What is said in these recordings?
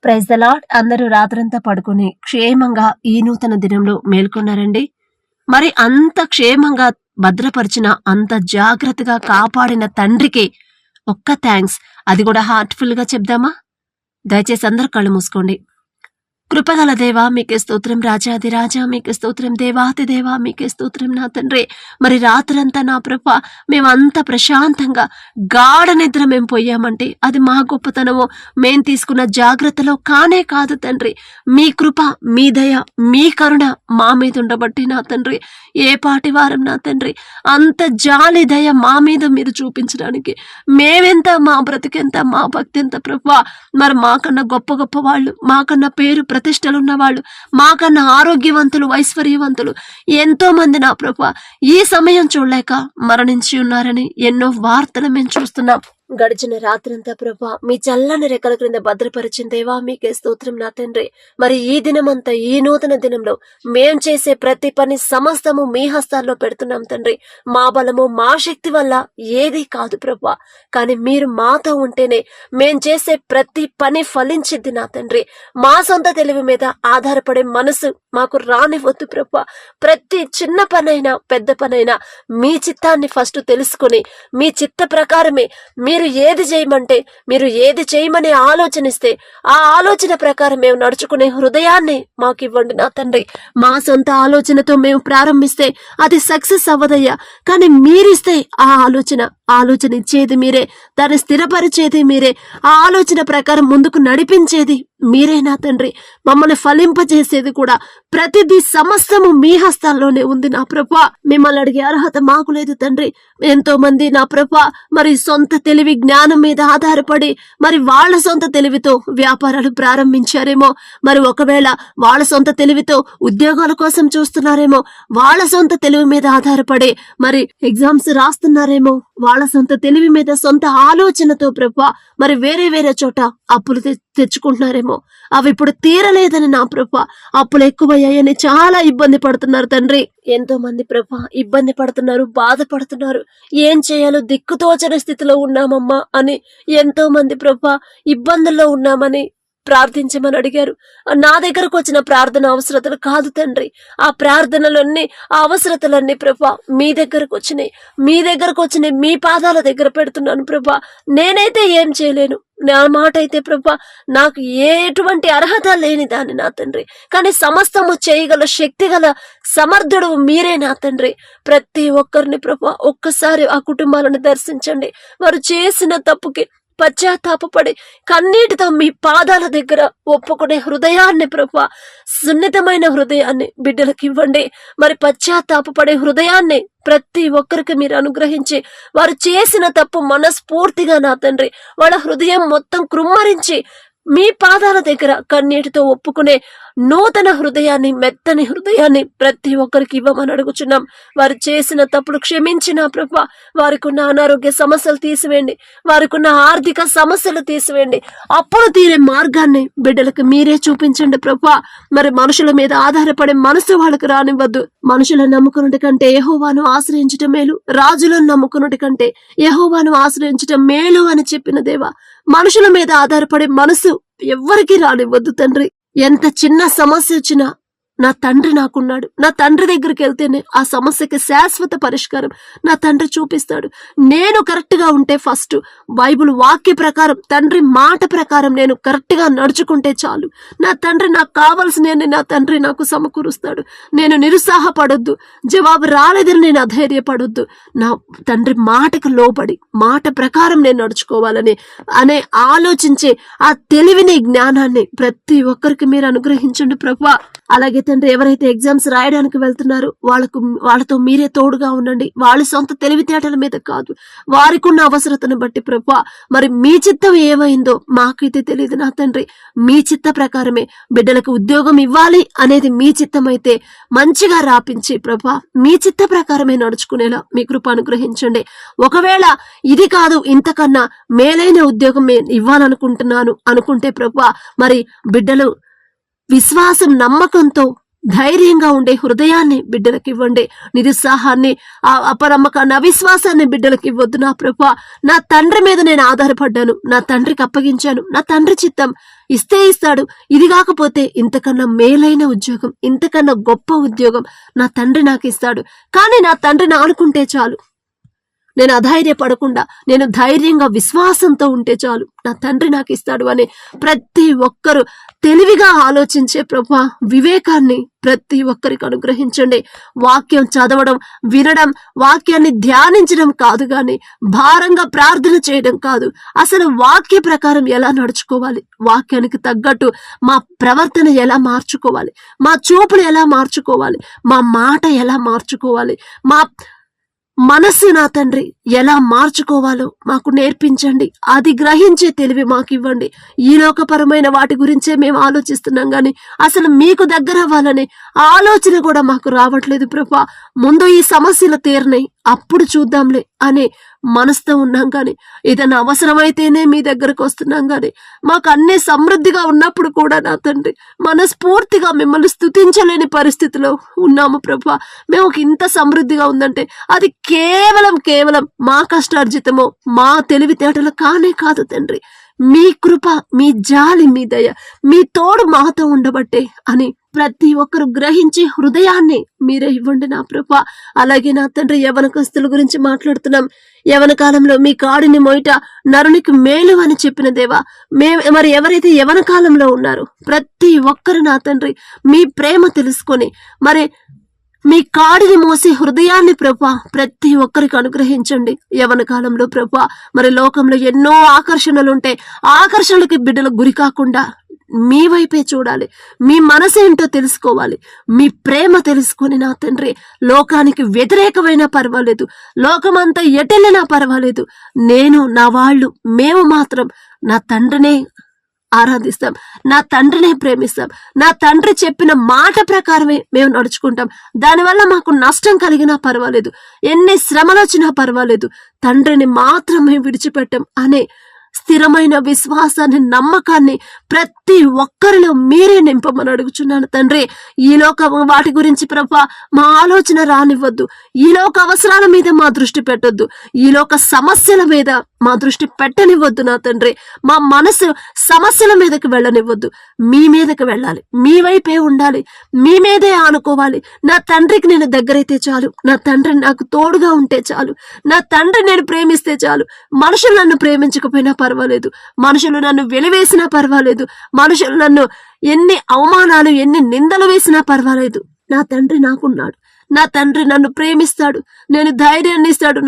Praise the lord. అందరూ రాత్రంతా పడుకుని క్షేమంగా ఈ నూతన దినంలో మేల్కొన్నారండి. మరి అంత క్షేమంగా భద్రపరిచిన, అంత జాగ్రత్తగా కాపాడిన తండ్రికి ఒక్క థ్యాంక్స్. అది కూడా హార్ట్ఫుల్ గా చెప్దామా? దయచేసి అందరూ కళ్ళు మూసుకోండి. కృపగల దేవా మీకే స్తోత్రం, రాజాది రాజా మీకే స్తోత్రం, దేవాతి దేవా మీకే స్తోత్రం నా తండ్రి. మరి రాత్రంతా నా ప్రభా మేమంత ప్రశాంతంగా గాఢ నిద్ర మేము పోయామంటే అది మా గొప్పతనమో, మేం తీసుకున్న జాగ్రత్తలో కానే కాదు తండ్రి. మీ కృప, మీ దయ, మీ కరుణ మా మీద ఉండబట్టి నా తండ్రి, ఏ పాటి వారం నా తండ్రి, అంత జాలి దయ మా మీద మీరు చూపించడానికి మేమెంత, మా బ్రతికెంత, మా భక్తి ఎంత ప్రభా. మరి మాకన్నా గొప్ప గొప్ప వాళ్ళు, మాకన్నా పేరు ప్రతిష్టలున్న వాళ్ళు, మాకన్నా ఆరోగ్యవంతులు, ఐశ్వర్యవంతులు ఎంతో మంది నా ప్రభా ఈ సమయం చూడలేక మరణించి ఉన్నారని ఎన్నో వార్తలు మేము చూస్తున్నాం. గడిచిన రాత్రంతా ప్రభా మీ చల్లని రెక్కల క్రింద భద్రపరిచిన దేవా మీకే స్తోత్రం నా తండ్రి. మరి ఈ దినమంతా, ఈ నూతన దినంలో మేం చేసే ప్రతి పని సమస్తము మీ హస్తాల్లో పెడుతున్నాం తండ్రి. మా బలము, మా శక్తి వల్ల ఏది కాదు ప్రభా, కానీ మీరు మాతో ఉంటేనే మేం చేసే ప్రతి పని ఫలించిద్ది నా తండ్రి. మా సొంత తెలివి మీద ఆధారపడే మనసు మాకు రానివద్దు ప్రభా. ప్రతి చిన్న పనైనా పెద్ద పనైనా మీ చిత్తాన్ని ఫస్ట్ తెలుసుకుని మీ చిత్త ప్రకారమే మీరు ఏది చేయమంటే, మీరు ఏది చేయమని ఆలోచనిస్తే ఆ ఆలోచన ప్రకారం మేము నడుచుకునే హృదయాన్ని మాకు ఇవ్వండి నా తండ్రి. మా సొంత ఆలోచనతో మేము ప్రారంభిస్తే అది సక్సెస్ అవ్వదయ్యా, కానీ మీరిస్తే ఆ ఆలోచన ఇచ్చేది మీరే, దాన్ని స్థిరపరిచేది మీరే, ఆ ఆలోచన ప్రకారం ముందుకు నడిపించేది మీరే నా తండ్రి. మమ్మల్ని ఫలింపజేసేది కూడా ప్రతిదీ సమస్తము మీ హస్తాల్లోనే ఉంది నా ప్రభా. మిమ్మల్ని అడిగే అర్హత మాకు లేదు తండ్రి. ఎంతో మంది నా ప్రభా మరి సొంత తెలివి, జ్ఞానం మీద ఆధారపడి మరి వాళ్ళ సొంత తెలివితో వ్యాపారాలు ప్రారంభించారేమో, మరి ఒకవేళ వాళ్ళ సొంత తెలివితో ఉద్యోగాల కోసం చూస్తున్నారేమో, వాళ్ళ సొంత తెలివి మీద ఆధారపడి మరి ఎగ్జామ్స్ రాస్తున్నారేమో, వాళ్ళ సొంత తెలివి మీద, సొంత ఆలోచనతో ప్రభా మరి వేరే వేరే చోట అప్పులు తెచ్చుకుంటున్నారేమో, అవి ఇప్పుడు తీరలేదని నా ప్రభా, అప్పులు ఎక్కువయ్యాయని చాలా ఇబ్బంది పడుతున్నారు తండ్రి. ఎంతో మంది ప్రభా ఇబ్బంది పడుతున్నారు, బాధపడుతున్నారు. ఏం చేయాలో దిక్కుతోచని స్థితిలో ఉన్నామమ్మా అని ఎంతో మంది ప్రభా ఇబ్బందుల్లో ఉన్నామని ప్రార్థించమని అడిగారు. నా దగ్గరకు వచ్చిన ప్రార్థన అవసరతలు కాదు తండ్రి, ఆ ప్రార్థనలన్నీ, ఆ అవసరతలన్నీ ప్రభా మీ దగ్గరకు వచ్చినాయి. మీ దగ్గరకు వచ్చినాయి, మీ పాదాల దగ్గర పెడుతున్నాను ప్రభా. నేనైతే ఏం చేయలేను, నా మాట అయితే ప్రభా నాకు ఎటువంటి అర్హత లేని దాన్ని నా తండ్రి, కానీ సమస్తము చేయగల శక్తి గల సమర్థుడు మీరే నా తండ్రి. ప్రతి ఒక్కరిని ప్రభా ఒక్కసారి ఆ కుటుంబాలను దర్శించండి. వారు చేసిన తప్పుకి పశ్చాత్తాపడి కన్నీటితో మీ పాదాల దగ్గర ఒప్పుకునే హృదయాన్ని ప్రభా, సున్నితమైన హృదయాన్ని బిడ్డలకు ఇవ్వండి. మరి పశ్చాత్తాపడే హృదయాన్ని ప్రతి ఒక్కరికి మీరు అనుగ్రహించి, వారు చేసిన తప్పు మనస్ఫూర్తిగా నా తండ్రి వాళ్ళ హృదయం మొత్తం కృమ్మరించి మీ పాదాల దగ్గర కన్నీటితో ఒప్పుకునే నూతన హృదయాన్ని, మెత్తని హృదయాన్ని ప్రతి ఒక్కరికి ఇవ్వమని అడుగుచున్నాం. వారు చేసిన తప్పులు క్షమించిన ప్రభా, వారికి ఉన్న అనారోగ్య సమస్యలు తీసివేయండి, వారికి ఉన్న ఆర్థిక సమస్యలు తీసివేయండి, అప్పులు తీరే మార్గాన్ని బిడ్డలకు మీరే చూపించండి ప్రభా. మరి మనుషుల మీద ఆధారపడే మనసు వాళ్ళకి రానివ్వద్దు. మనుషులను నమ్ముకున్నటి కంటే యెహోవాను ఆశ్రయించటం మేలు, రాజులను నమ్ముకున్నటి కంటే యెహోవాను ఆశ్రయించటం మేలు అని చెప్పిన దేవా, మనుషుల మీద ఆధారపడే మనసు ఎవ్వరికీ రానివ్వద్దు తండ్రి. ఎంత చిన్న సమస్య వచ్చినా నా తండ్రి నాకున్నాడు. నా తండ్రి దగ్గరికి వెళ్తేనే ఆ సమస్యకి శాశ్వత పరిష్కారం నా తండ్రి చూపిస్తాడు. నేను కరెక్ట్ గా ఉంటే, ఫస్ట్ బైబిల్ వాక్య ప్రకారం, తండ్రి మాట ప్రకారం నేను కరెక్ట్ గా నడుచుకుంటే చాలు, నా తండ్రి నాకు కావలసిన నా తండ్రి నాకు సమకూరుస్తాడు. నేను నిరుత్సాహపడొద్దు, జవాబు రాలేదని నేను అధైర్యపడొద్దు. నా తండ్రి మాటకు లోబడి, మాట ప్రకారం నేను నడుచుకోవాలని అనే ఆలోచించే ఆ తెలివిని, జ్ఞానాన్ని ప్రతి ఒక్కరికి మీరు అనుగ్రహించండి ప్రభా. అలాగే తండ్రి, ఎవరైతే ఎగ్జామ్స్ రాయడానికి వెళ్తున్నారో వాళ్ళతో మీరే తోడుగా ఉండండి. వాళ్ళ సొంత తెలివితేటల మీద కాదు, వారికి ఉన్న అవసరతను బట్టి ప్రభా మరి మీ చిత్తం ఏమైందో మాకైతే తెలియదు నా తండ్రి. మీ చిత్త ప్రకారమే బిడ్డలకు ఉద్యోగం ఇవ్వాలి అనేది మీ చిత్తం అయితే మంచిగా రాపించి ప్రభా మీ చిత్త ప్రకారమే నడుచుకునేలా మీ కృప అనుగ్రహించండి. ఒకవేళ ఇది కాదు, ఇంతకన్నా మేలైన ఉద్యోగం ఇవ్వాలనుకుంటున్నాను అనుకుంటే ప్రభా మరి బిడ్డలు విశ్వాసం, నమ్మకంతో ధైర్యంగా ఉండే హృదయాన్ని బిడ్డలకు ఇవ్వండి. నిరుత్సాహాన్ని, అపనమ్మకాన్ని, అవిశ్వాసాన్ని బిడ్డలకు ఇవ్వద్దు నా ప్రభా. నా తండ్రి మీద నేను ఆధారపడ్డాను, నా తండ్రికి అప్పగించాను, నా తండ్రి చిత్తం ఇస్తే ఇస్తాడు, ఇది కాకపోతే ఇంతకన్నా మేలైన ఉద్యోగం, ఇంతకన్నా గొప్ప ఉద్యోగం నా తండ్రి నాకు ఇస్తాడు, కానీ నా తండ్రిని ఆనుకుంటే చాలు, నేను అధైర్యపడకుండా నేను ధైర్యంగా విశ్వాసంతో ఉంటే చాలు, నా తండ్రి నాకు ఇస్తాడు అని ప్రతి ఒక్కరూ తెలివిగా ఆలోచించే ప్రభా వివేకాన్ని ప్రతి ఒక్కరికి అనుగ్రహించండి. వాక్యం చదవడం, వినడం, వాక్యాన్ని ధ్యానించడం కాదు గాని భారంగా ప్రార్థన చేయడం కాదు, అసలు వాక్య ప్రకారం ఎలా నడుచుకోవాలి, వాక్యానికి తగ్గట్టు మా ప్రవర్తన ఎలా మార్చుకోవాలి, మా చూపులు ఎలా మార్చుకోవాలి, మా మాట ఎలా మార్చుకోవాలి, మా మనస్సు నా తండ్రి ఎలా మార్చుకోవాలో మాకు నేర్పించండి. అది గ్రహించే తెలివి మాకు ఇవ్వండి. ఈ లోకపరమైన వాటి గురించే మేము ఆలోచిస్తున్నాం గాని అసలు మీకు దగ్గర అవ్వాలనే ఆలోచన కూడా మాకు రావట్లేదు ప్రభా. ముందు ఈ సమస్యలు తీరినాయి, అప్పుడు చూద్దాంలే అనే మనసుతో ఉన్నాం కానీ ఏదైనా అవసరమైతేనే మీ దగ్గరకు వస్తున్నాం కానీ మాకు అన్ని సమృద్ధిగా ఉన్నప్పుడు కూడా నా తండ్రి మనస్ఫూర్తిగా మిమ్మల్ని స్తుతించలేని పరిస్థితిలో ఉన్నాము ప్రభా. మేము ఇంత సమృద్ధిగా ఉందంటే అది కేవలం మా కష్టార్జితమో మా తెలివితేటలు కానే కాదు తండ్రి. మీ కృప, మీ జాలి, మీ దయ, మీ తోడు మాతో ఉండబట్టే అని ప్రతి ఒక్కరు గ్రహించి హృదయాన్ని మీరే ఇవ్వండి నా ప్రభా. అలాగే నా తండ్రి యవనకస్తుల గురించి మాట్లాడుతున్నాం. యవన కాలంలో మీ కాడిని మోయిట నరునికి మేలు అని చెప్పిన దేవా, మరి ఎవరైతే యవన కాలంలో ఉన్నారో ప్రతి ఒక్కరు నా తండ్రి మీ ప్రేమ తెలుసుకొని మరి మీ కాడిని మోసే హృదయాన్ని ప్రభా ప్రతి ఒక్కరికి అనుగ్రహించండి. యవన కాలంలో ప్రభా మరి లోకంలో ఎన్నో ఆకర్షణలుంటాయి, ఆకర్షణలకి బిడ్డలు గురి కాకుండా మీ వైపే చూడాలి, మీ మనసేంటో తెలుసుకోవాలి, మీ ప్రేమ తెలుసుకొని నా తండ్రి లోకానికి వ్యతిరేకమైనా పర్వాలేదు, లోకమంతా ఎటెళ్ళినా పర్వాలేదు, నేను నా వాళ్ళు మేము మాత్రం నా తండ్రినే ఆరాధిస్తాం, నా తండ్రినే ప్రేమిస్తాం, నా తండ్రి చెప్పిన మాట ప్రకారమే మేము నడుచుకుంటాం. దానివల్ల మాకు నష్టం కలిగినా పర్వాలేదు, ఎన్ని శ్రమలు వచ్చినా పర్వాలేదు, తండ్రిని మాత్రమే విడిచిపెట్టం అనే స్థిరమైన విశ్వాసాన్ని, నమ్మకాన్ని ప్రతి ఒక్కరిలో మీరే నింపమని అడుగుచున్నాను తండ్రి. ఈ లోక వాటి గురించి ప్రభా మా ఆలోచన రానివ్వద్దు, ఈ లోక అవసరాల మీద మా దృష్టి పెట్టొద్దు, ఈ లోక సమస్యల మీద మా దృష్టి పెట్టనివ్వద్దు నా తండ్రి. మా మనసు సమస్యల మీదకి వెళ్ళనివ్వద్దు, మీ మీదకి వెళ్ళాలి, మీ వైపే ఉండాలి, మీ మీదే ఆనుకోవాలి. నా తండ్రికి నేను దగ్గరైతే చాలు, నా తండ్రి నాకు తోడుగా ఉంటే చాలు, నా తండ్రి నేను ప్రేమిస్తే చాలు. మనుషులు నన్ను ప్రేమించకపోయినా పర్వాలేదు, మనుషులు నన్ను వెలివేసినా పర్వాలేదు, మనుషులు నన్ను ఎన్ని అవమానాలు ఎన్ని నిందలు వేసినా పర్వాలేదు, నా తండ్రి నాకున్నాడు, నా తండ్రి నన్ను ప్రేమిస్తాడు, నేను ధైర్యాన్ని ఇస్తాడు,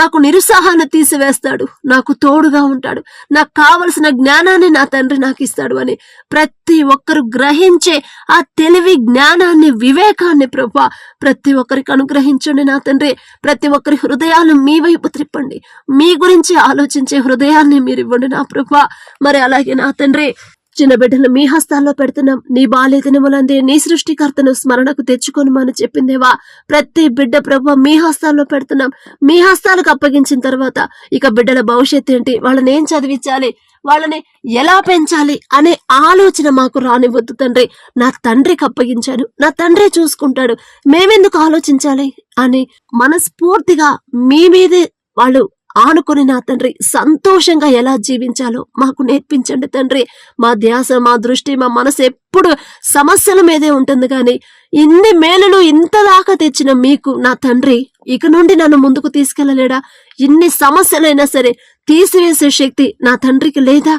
నాకు నిరుత్సాహాన్ని తీసివేస్తాడు, నాకు తోడుగా ఉంటాడు, నాకు కావలసిన జ్ఞానాన్ని నా తండ్రి నాకు ఇస్తాడు అని ప్రతి ఒక్కరు గ్రహించే ఆ తెలివి, జ్ఞానాన్ని, వివేకాన్ని ప్రభా ప్రతి ఒక్కరికి అనుగ్రహించండి నా తండ్రి. ప్రతి ఒక్కరి హృదయాలు మీ వైపు త్రిప్పండి, మీ గురించి ఆలోచించే హృదయాన్ని మీరు ఇవ్వండి నా ప్రభా. మరి అలాగే నా తండ్రి చిన్న బిడ్డలు మీ హస్తాల్లో పెడుతున్నాం, నీ బాల్య దినములందే నీ సృష్టికర్తను స్మరణకు తెచ్చుకొనుమని చెప్పిందేవా. ప్రతి బిడ్డ ప్రభు మీ హస్తాల్లో పెడుతున్నాం, మీ హస్తాలకు అప్పగించిన తర్వాత ఇక బిడ్డల భవిష్యత్తు ఏంటి, వాళ్ళని ఏం చదివించాలి, వాళ్ళని ఎలా పెంచాలి అనే ఆలోచన మాకు రానివ్వద్దు తండ్రి. నా తండ్రికి అప్పగించాను, నా తండ్రే చూసుకుంటాడు, మేమెందుకు ఆలోచించాలి అని మనస్ఫూర్తిగా మీ మీదే వాళ్ళు ఆనుకొని నా తండ్రి సంతోషంగా ఎలా జీవించాలో మాకు నేర్పించండి తండ్రి. మా ధ్యాస, మా దృష్టి, మా మనసు ఎప్పుడు సమస్యల మీదే ఉంటుంది కానీ ఇన్ని మేలులు ఇంతదాకా తెచ్చిన మీకు నా తండ్రి ఇక నుండి నన్ను ముందుకు తీసుకెళ్లలేడా? ఇన్ని సమస్యలైనా సరే తీసివేసే శక్తి నా తండ్రికి లేదా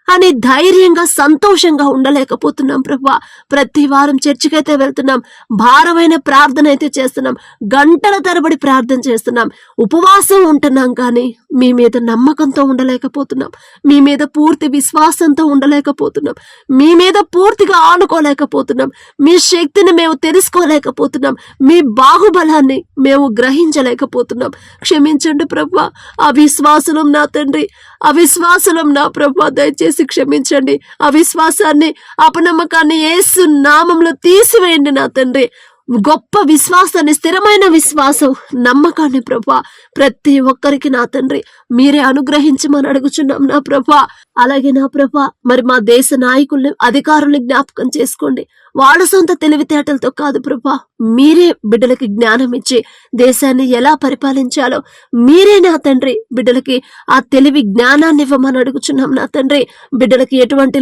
అని ధైర్యంగా సంతోషంగా ఉండలేకపోతున్నాం ప్రభా. ప్రతి వారం చర్చికైతే వెళ్తున్నాం, భారమైన ప్రార్థన అయితే చేస్తున్నాం, గంటల తరబడి ప్రార్థన చేస్తున్నాం, ఉపవాసం ఉంటున్నాం, కానీ మీ మీద నమ్మకంతో ఉండలేకపోతున్నాం, మీ మీద పూర్తి విశ్వాసంతో ఉండలేకపోతున్నాం, మీ మీద పూర్తిగా ఆనుకోలేకపోతున్నాం, మీ శక్తిని మేము తెలుసుకోలేకపోతున్నాం, మీ బాహుబలాన్ని మేము గ్రహించలేకపోతున్నాం. క్షమించండి ప్రభా. అవిశ్వాసులం నా తండ్రి, అవిశ్వాసులం నా ప్రభా, దయచేసి క్షమించండి. అవిశ్వాసాన్ని, అపనమ్మకాన్ని యేసు నామములో తీసివేయండి నా తండ్రి. గొప్ప విశ్వాసాన్ని, స్థిరమైన విశ్వాసం, నమ్మకాన్ని ప్రభా ప్రతి ఒక్కరికి నా తండ్రి మీరే అనుగ్రహించమని అడుగుచున్నాం నా ప్రభా. అలాగే నా ప్రభా మరి మా దేశ నాయకుల్ని, అధికారుల్ని జ్ఞాపకం చేసుకోండి. వాళ్ళ సొంత తెలివితేటలతో కాదు ప్రభా, మీరే బిడ్డలకి జ్ఞానం ఇచ్చి దేశాన్ని ఎలా పరిపాలించాలో మీరే నా తండ్రి బిడ్డలకి ఆ తెలివి జ్ఞానాన్ని ఇవ్వమని అడుగుచున్నాం నా తండ్రి. బిడ్డలకి ఎటువంటి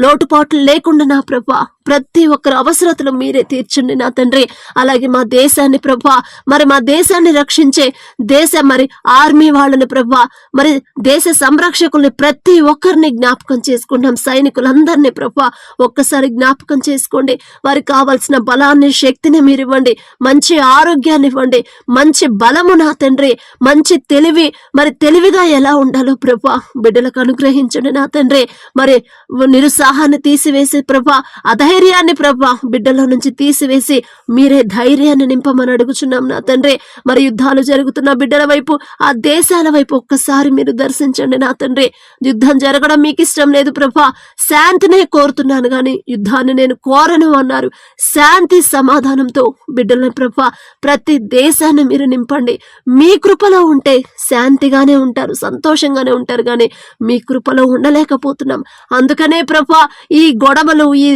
లోటుపాట్లు లేకుండా నా ప్రభా ప్రతి ఒక్కరి అవసరతలు మీరే తీర్చండి నా తండ్రి. అలాగే మా దేశాన్ని ప్రభా మరి మా దేశాన్ని రక్షించే మరి ఆర్మీ వాళ్ళని ప్రభా మరి దేశ సంరక్షకుల్ని ప్రతి ఒక్కరిని జ్ఞాపకం చేసుకుంటాం. సైనికులందరినీ ప్రభా ఒక్కసారి జ్ఞాపకం చేసుకోండి. వారికి కావాల్సిన బలాన్ని, శక్తిని మీరు ఇవ్వండి. మంచి ఆరోగ్యాన్ని ఇవ్వండి, మంచి బలము నా తండ్రి, మంచి తెలివి, మరి తెలివిగా ఎలా ఉండాలో ప్రభా బిడ్డలకు అనుగ్రహించండి నా తండ్రి. మరి నిరుత్సాహాన్ని తీసివేసి ప్రభా అధైర్యాన్ని ప్రభా బిడ్డల నుంచి తీసివేసి మీరే ధైర్యాన్ని నింపమని అడుగుచున్నాం నా తండ్రి. మరి యుద్ధాలు జరుగుతున్న బిడ్డల వైపు, ఆ దేశాల వైపు ఒక్కసారి మీరు దర్శించండి నా తండ్రి. యుద్ధం జరగడం మీకు ఇష్టం లేదు ప్రభా, శాంతినే కోరుతున్నాను గాని యుద్ధాన్ని నేను కోరను అన్నారు. శాంతి సమాధానంతో బిడ్డలని ప్రభా ప్రతి దేశాన్ని మీరు నింపండి. మీ కృపలో ఉంటే శాంతిగానే ఉంటారు, సంతోషంగానే ఉంటారు, గాని మీ కృపలో ఉండలేకపోతున్నాం. అందుకనే ప్రభా ఈ గొడవలు, ఈ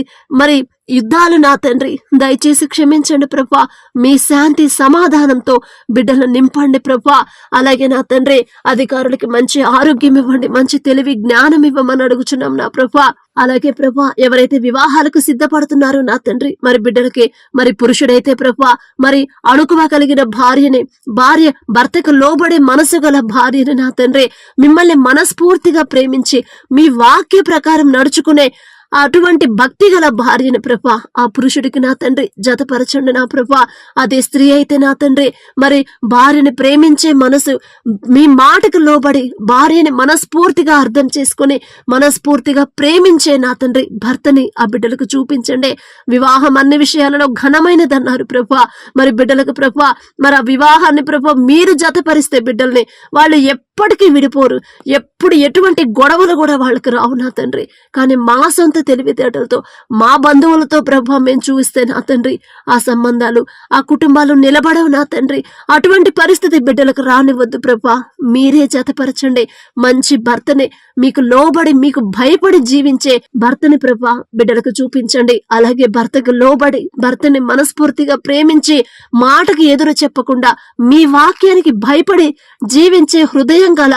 మరి యుద్ధాలు నా తండ్రి దయచేసి క్షమించండి ప్రభా. మీ శాంతి సమాధానంతో బిడ్డలను నింపండి ప్రభా. అలాగే నా తండ్రి అధికారులకి మంచి ఆరోగ్యం ఇవ్వండి, మంచి తెలివి జ్ఞానం ఇవ్వమని అడుగుచున్నాం నా ప్రభా. అలాగే ప్రభా ఎవరైతే వివాహాలకు సిద్ధపడుతున్నారో నా తండ్రి మరి బిడ్డలకి, మరి పురుషుడైతే ప్రభా మరి అణుకువ కలిగిన భార్య భర్తకు లోబడే మనసు గల భార్యని నా తండ్రి మిమ్మల్ని మనస్ఫూర్తిగా ప్రేమించి మీ వాక్య ప్రకారం నడుచుకునే అటువంటి భక్తి గల భార్యని ప్రభా ఆ పురుషుడికి నా తండ్రి జతపరచండి నా ప్రభా. అదే స్త్రీ అయితే నా తండ్రి మరి భార్యని ప్రేమించే మనసు, మీ మాటకు లోబడి భార్యని మనస్ఫూర్తిగా అర్థం చేసుకుని మనస్ఫూర్తిగా ప్రేమించే నా తండ్రి భర్తని ఆ బిడ్డలకు చూపించండి. వివాహం అన్ని విషయాలలో ఘనమైనదన్నారు ప్రభా. మరి బిడ్డలకు ప్రభా మరి ఆ వివాహాన్ని ప్రభా మీరు జతపరిస్తే బిడ్డల్ని వాళ్ళు ఎప్పటికీ విడిపోరు, ఎప్పుడు ఎటువంటి గొడవలు కూడా వాళ్ళకి రావు నా తండ్రి. కానీ మా సొంత తెలివితేటలతో మా బంధువులతో ప్రభా మేము చూస్తే నా తండ్రి ఆ సంబంధాలు, ఆ కుటుంబాలు నిలబడవు నా తండ్రి. అటువంటి పరిస్థితి బిడ్డలకు రానివద్దు ప్రభా. మీరే జతపరచండి. మంచి భర్తని, మీకు లోబడి మీకు భయపడి జీవించే భర్తని ప్రభా బిడ్డలకు చూపించండి. అలాగే భర్తకు లోబడి భర్తని మనస్ఫూర్తిగా ప్రేమించి మాటకి ఎదురు చెప్పకుండా మీ వాక్యానికి భయపడి జీవించే హృదయం గల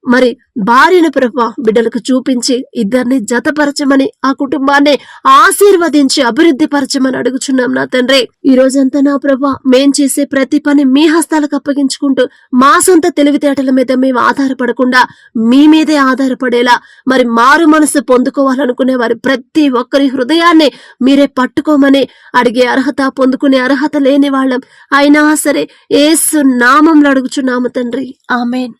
మరి భార్యను ప్రభా బిడ్డలకు చూపించి ఇద్దరిని జతపరచమని ఆ కుటుంబాన్ని ఆశీర్వదించి అభివృద్ధి పరచమని అడుగుచున్నాం నా తండ్రి. ఈ రోజంతా నా ప్రభా మేం చేసే ప్రతి పని మీ హస్తాలకు అప్పగించుకుంటూ మా సొంత తెలివితేటల మీద మేము ఆధారపడకుండా మీ మీదే ఆధారపడేలా మరి మారు మనసు పొందుకోవాలనుకునే వారి ప్రతి ఒక్కరి హృదయాన్ని మీరే పట్టుకోమని అడిగే అర్హత, పొందుకునే అర్హత లేని వాళ్ళం అయినా సరే యేసు నామంలో అడుగుచున్నాము తండ్రి. ఆమేన్.